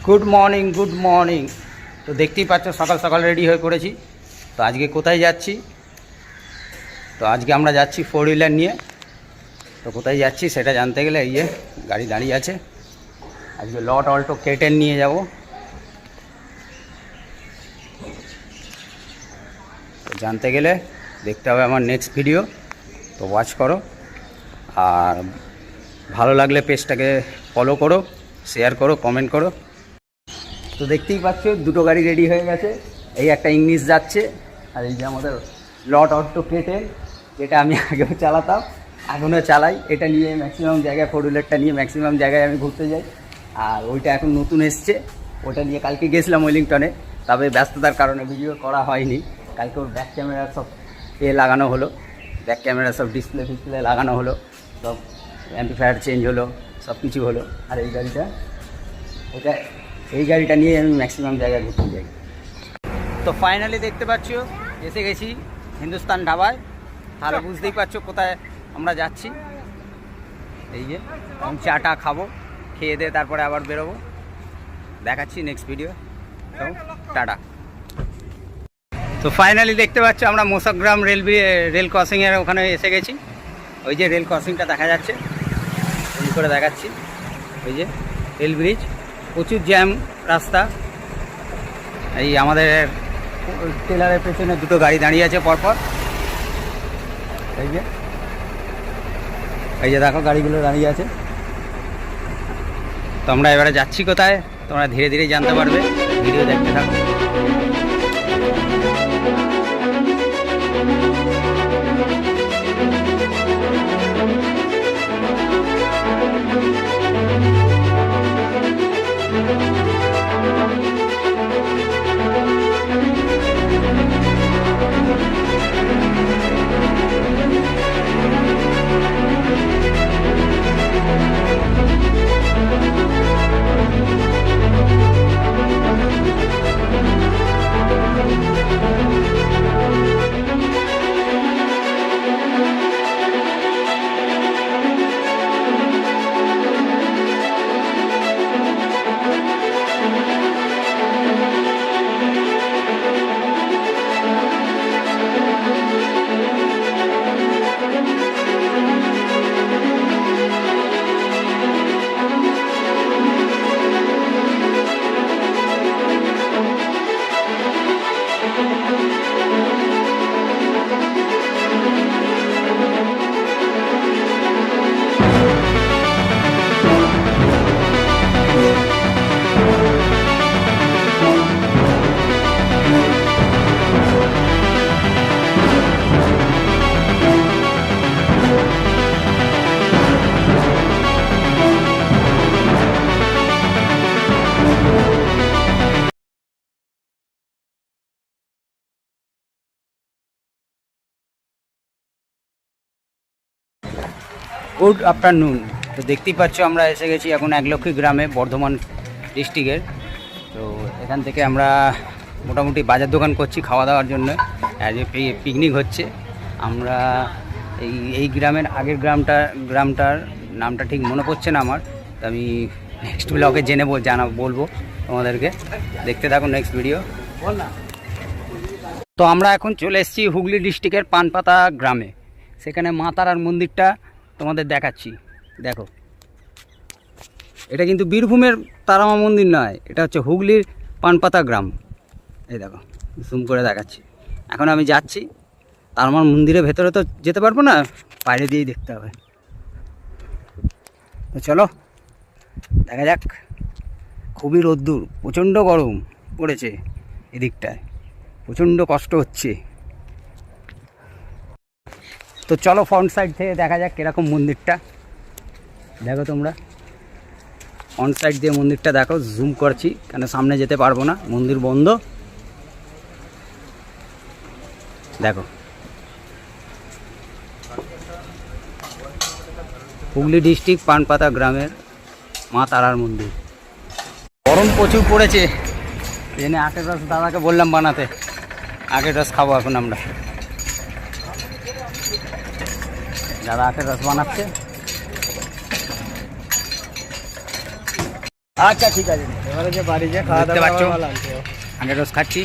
Good morning good morning. তো দেখতেই পাচ্ছ সকাল সকাল রেডি হয়ে পড়েছি। তো আজকে কোথায় যাচ্ছি? তো আজকে আমরা যাচ্ছি 4 হুইলার নিয়ে। তো কোথায় যাচ্ছি সেটা জানতে গেলে এই যে গাড়ি দাঁড়িয়ে আছে। আজকে লট অল্টো কেটেন নিয়ে যাব। তো জানতে গেলে দেখতে হবে আমার নেক্সট ভিডিও। তো ওয়াচ করো, আর ভালো লাগলে পেজটাকে ফলো করো, শেয়ার করো, কমেন্ট করো। তো দেখতেই পাচ্ছ দুটো গাড়ি রেডি হয়ে গেছে। এই একটা ইংলিশ যাচ্ছে, আর এই যে আমাদের লট অল্টো কেটেন, যেটা আমি আগেও চালাতাম, এখনও চালাই। এটা নিয়ে ম্যাক্সিমাম জায়গায়, 4 হুইলারটা নিয়ে ম্যাক্সিমাম জায়গায় আমি ঘুরতে যাই। আর ওইটা এখন নতুন এসছে, ওটা নিয়ে কালকে গেছিলাম ওয়েলিংটনে, তবে ব্যস্ততার কারণে ভিডিও করা হয়নি। কালকে ওর ব্যাক ক্যামেরা সব লাগানো হলো, ব্যাক ক্যামেরা সব ডিসপ্লে লাগানো হলো, সব অ্যাম্পলিফায়ার চেঞ্জ হলো, সব কিছু হলো। আর এই গাড়িটা নিয়ে আমি ম্যাক্সিমাম জায়গায় ঘুরতে যাই। তো ফাইনালি দেখতে পাচ্ছ এসে গেছি হিন্দুস্তান ধাবায়। তাহলে বুঝতেই পারছো কোথায় আমরা যাচ্ছি। এই যে আমি চাটা খাবো, খেয়ে দিয়ে তারপরে আবার বেরোবো। দেখাচ্ছি নেক্সট ভিডিও। তো টাটা। তো ফাইনালি দেখতে পাচ্ছ আমরা মোসাগ্রাম রেল ক্রসিংয়ের ওখানে এসে গেছি। ওই যে রেল ক্রসিংটা দেখা যাচ্ছে, ওই করে দেখাচ্ছি। ওই যে রেল ব্রিজ, প্রচুর জ্যাম রাস্তা। এই আমাদের টেলারের পেছনে দুটো গাড়ি দাঁড়িয়ে আছে পরপর। এই যে দেখো গাড়িগুলো দাঁড়িয়ে আছে। তো আমরা এবারে যাচ্ছি কোথায় তোমরা ধীরে ধীরে জানতে পারবে, ভিডিও দেখতে থাকো। Good afternoon. তো দেখতেই পাচ্ছ আমরা এসে গেছি এখন একলক্ষী গ্রামে, বর্ধমান ডিস্ট্রিক্টের। তো এখান থেকে আমরা মোটামুটি বাজার দোকান করছি খাওয়া দাওয়ার জন্য, পিকনিক হচ্ছে। আমরা এই গ্রামের আগের গ্রামটার নামটা ঠিক মনে পড়ছে না আমার, তো আমি নেক্সট ব্লগে বলবো তোমাদেরকে। দেখতে থাকো নেক্সট ভিডিও। তো আমরা এখন চলে এসেছি হুগলি ডিস্ট্রিক্টের পানপাতা গ্রামে। সেখানে মা তারার মন্দিরটা তোমাদের দেখাচ্ছি। দেখো, এটা কিন্তু বীরভূমের তারামা মন্দির নয়, এটা হচ্ছে হুগলির পানপাতা গ্রাম। এই দেখো, জুম করে দেখাচ্ছি। এখন আমি যাচ্ছি তারামার মন্দিরের ভেতরে, তো যেতে পারবো না, বাইরে দিয়েই দেখতে হবে। তো চলো দেখা যাক। খুবই রোদ্দুর, প্রচণ্ড গরম পড়েছে এদিকটায়, প্রচণ্ড কষ্ট হচ্ছে। তো চলো ফ্রন্ট সাইড থেকে দেখা যাক কীরকম মন্দিরটা। দেখো তোমরা ফ্রন্ট সাইড দিয়ে মন্দিরটা দেখো, জুম করছি কেন সামনে যেতে পারবো না, মন্দির বন্ধ। দেখো হুগলি ডিস্ট্রিক্ট পানপাতা গ্রামের মা তারার মন্দির। গরম প্রচুর পড়েছে, এনে আখের রস দাদাকে বললাম বানাতে, আখের রস খাবো এখন আমরা। দাদা আখের রস বানাচ্ছে। আচ্ছা ঠিক আছে, এবারে যে বাড়ি যে খাওয়া দেখতে দাওয়া পাচ্ছ? ভালো লাগছে। আগে রোজ খাচ্ছি।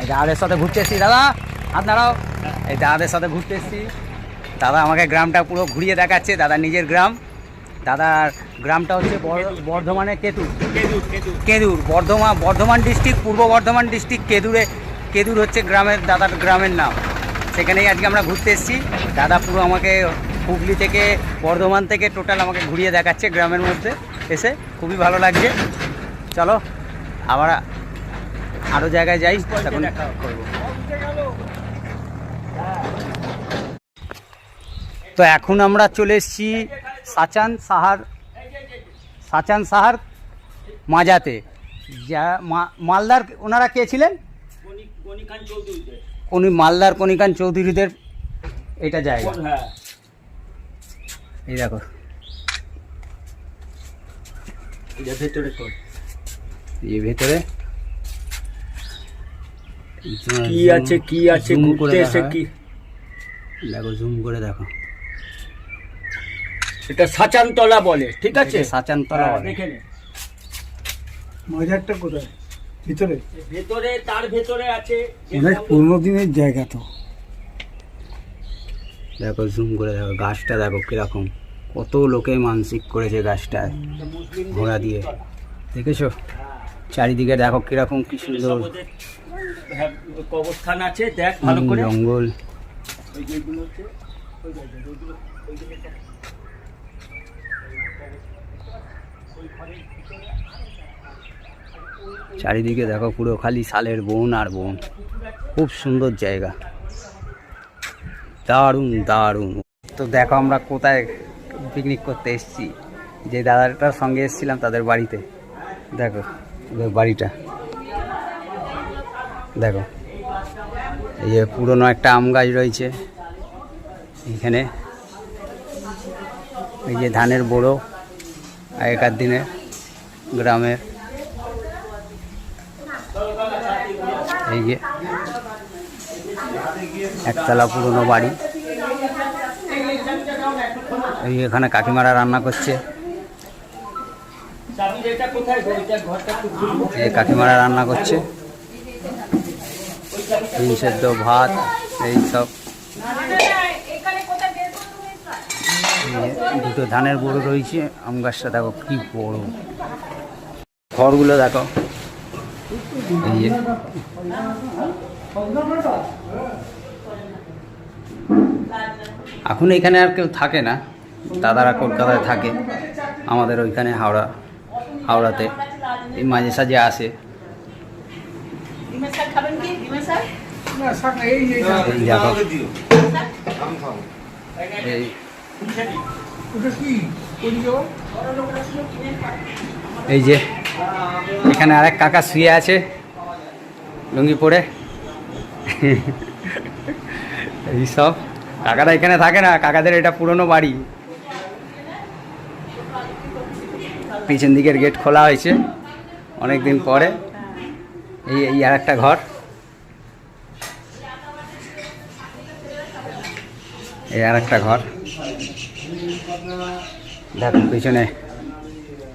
এই দাদাদের সাথে ঘুরতে এসছি। দাদা হাত দাঁড়াও। এই দাদাদের সাথে ঘুরতে এসছি। দাদা আমাকে গ্রামটা পুরো ঘুরিয়ে দেখাচ্ছে, দাদা নিজের গ্রাম। দাদার গ্রামটা হচ্ছে বর্ধমানের কেদুর, বর্ধমান ডিস্ট্রিক্ট, পূর্ব বর্ধমান ডিস্ট্রিক্ট কেদুর হচ্ছে দাদার গ্রামের নাম। সেখানেই আজকে আমরা ঘুরতে এসেছি। দাদা পুরো আমাকে হুগলি থেকে, বর্ধমান থেকে টোটাল আমাকে ঘুরিয়ে দেখাচ্ছে গ্রামের মধ্যে এসে। খুবই ভালো লাগছে। চলো আবার আরও জায়গায় যাই, তখন করবো। তো এখন আমরা চলে এসেছি সাচান সাহার মাজাতে। যা মালদার ওনারা কে ছিলেন? উনি মালদার কনিকান চৌধুরীদের এটা জায়গা। এই দেখো ভেতরে কি আছে ঘুরতে এসে কি দেখো, জুম করে দেখো। এটা সাচানতলা বলে, ঠিক আছে? সাচানতলা বলে। দেখে নে। মাজারটা কোথায়? ভিতরে? ভেতরে, তার ভেতরে আছে। অনেক পুরনো দিনের জায়গা তো। দেখো জুম করে দেখো, গাছটা দেখো কিরকম, কত লোকে মানসিক করেছে গাছটায় ঘোড়া দিয়ে। দেখেছো চারিদিকে দেখো কিরকম, কি সুন্দর কবরস্থান আছে, দেখ ভালো করে। জঙ্গল। ওই যেগুলো হচ্ছে চারিদিকে দেখো পুরো খালি শালের বন আর বন। খুব সুন্দর জায়গা, দারুণ দারুণ। তো দেখো আমরা কোথায় পিকনিক করতে এসেছি। যে দাদাটার সঙ্গে এসেছিলাম তাদের বাড়িতে। দেখো ওদের বাড়িটা দেখো। এই যে পুরনো একটা আম গাছ রয়েছে এখানে। এই যে ধানের বড়ো আগেকার দিনে গ্রামের। এই যে একতলা পুরনো বাড়ি। এই এখানে কাকিমারা রান্না করছে। এই কাকিমারা রান্না করছে ডিম সেদ্ধ, ভাত, এই সব। দুটো ধানের বড়ো রয়েছে। আম গাছটা দেখো কি বড়। ঘরগুলো দেখো। এই যে এখন এখানে আর কেউ থাকে না, দাদারা কলকাতায় থাকে। আমাদের ওইখানে হাওড়াতে এই মাঝে সাঝে আসে। এই দেখো, এই যে এখানে আরেক কাকা শুয়ে আছে লুঙ্গি পরে। এইসব কাকারা এখানে থাকে না, কাকাদের এটা পুরনো বাড়ি। পিছন দিকের গেট খোলা হয়েছে অনেক দিন পরে। এই আর একটা ঘর। এই আর একটা ঘর দেখো,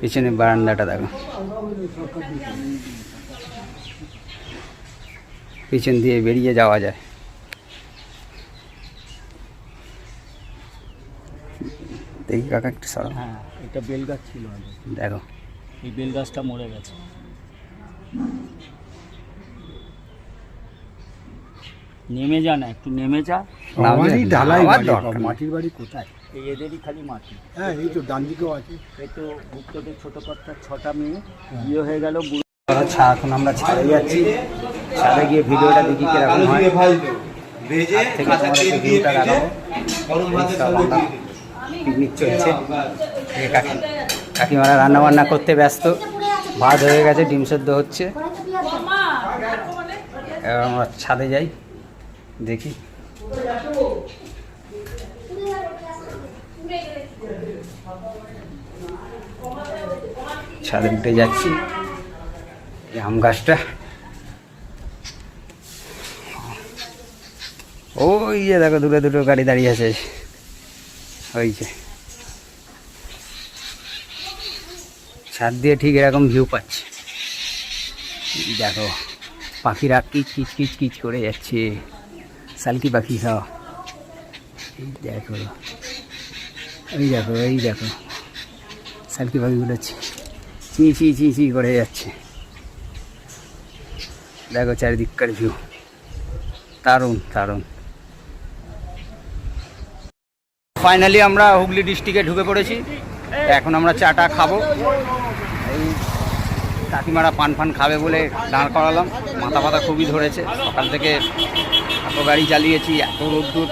পিছনে বারান্দাটা দেখো। পিছন দিয়ে বেরিয়ে যাওয়া যায়। দেখি কাকা একটু সরো। হ্যাঁ, এটা বেল গাছ ছিল আগে। দেখো এই বেল গাছটা মরে গেছে। নেমে যা না, একটু নেমে যা। আমারই ঢালাই আমার বাড়ি, দরকার নেই। মাটির বাড়ি কোথায়? এই এদেরই খালি মাটি। হ্যাঁ, এই তো ডান দিকেও আছে। এই তো ভুক্তদের ছোট কর্তার 6টা মেয়ে বিয়ে হয়ে গেল। এখন আমরা ছাদে যাচ্ছি। ছাদে গিয়ে ভিডিওটা দেখি কিরকম হয়। আর থেকে তোমাদের ভিডিওটা দেখাবো। পিকনিক চলছে। কাকিমারা রান্না বান্না করতে ব্যস্ত। ভাত হয়ে গেছে, ডিম সেদ্ধ হচ্ছে। এবার আমরা ছাদে যাই, দেখি। ছাদে উঠে যাচ্ছি। এই আম গাছটা ওই যে দেখো, দুটো গাড়ি দাঁড়িয়ে আছে। ওই যে ছাদ দিয়ে ঠিক এরকম ভিউ পাচ্ছি। দেখো পাখিরা কিচ কিচ কিচ কিচ করে যাচ্ছে, সালকি পাখি সব। এই দেখো এই দেখো সালকি পাখিগুলো চি চি চি চি করে যাচ্ছে। দেখো চারিদিককার ভিউ, দারুণ দারুণ। ফাইনালি আমরা হুগলি ডিস্ট্রিক্টে ঢুকে পড়েছি। এখন আমরা চাটা খাবো। এই কাকিমারা পান ফান খাবে বলে দাঁড় করালাম। মাথা ফাতা খুবই ধরেছে, সকাল থেকে এত গাড়ি চালিয়েছি, এত রোদ্দুর,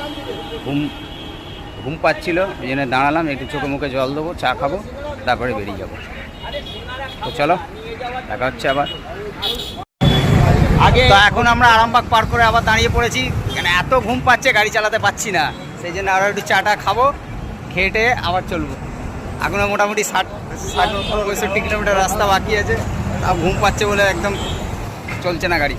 ঘুম পাচ্ছিল, এই জন্য দাঁড়ালাম। একটু চোখে মুখে জল দেবো, চা খাবো, তারপরে বেরিয়ে যাবো। তো চলো দেখা হচ্ছে আবার। তো এখন আমরা আরামবাগ পার করে আবার দাঁড়িয়ে পড়েছি, কেন এত ঘুম পাচ্ছে, গাড়ি চালাতে পারছি না। সেই জন্য আরও একটু চাটা খাবো, খেটে আবার চলবো। এখনও মোটামুটি 60-65 কিলোমিটার রাস্তা বাকি আছে, তাও ঘুম পাচ্ছে বলে একদম চলছে না গাড়ি।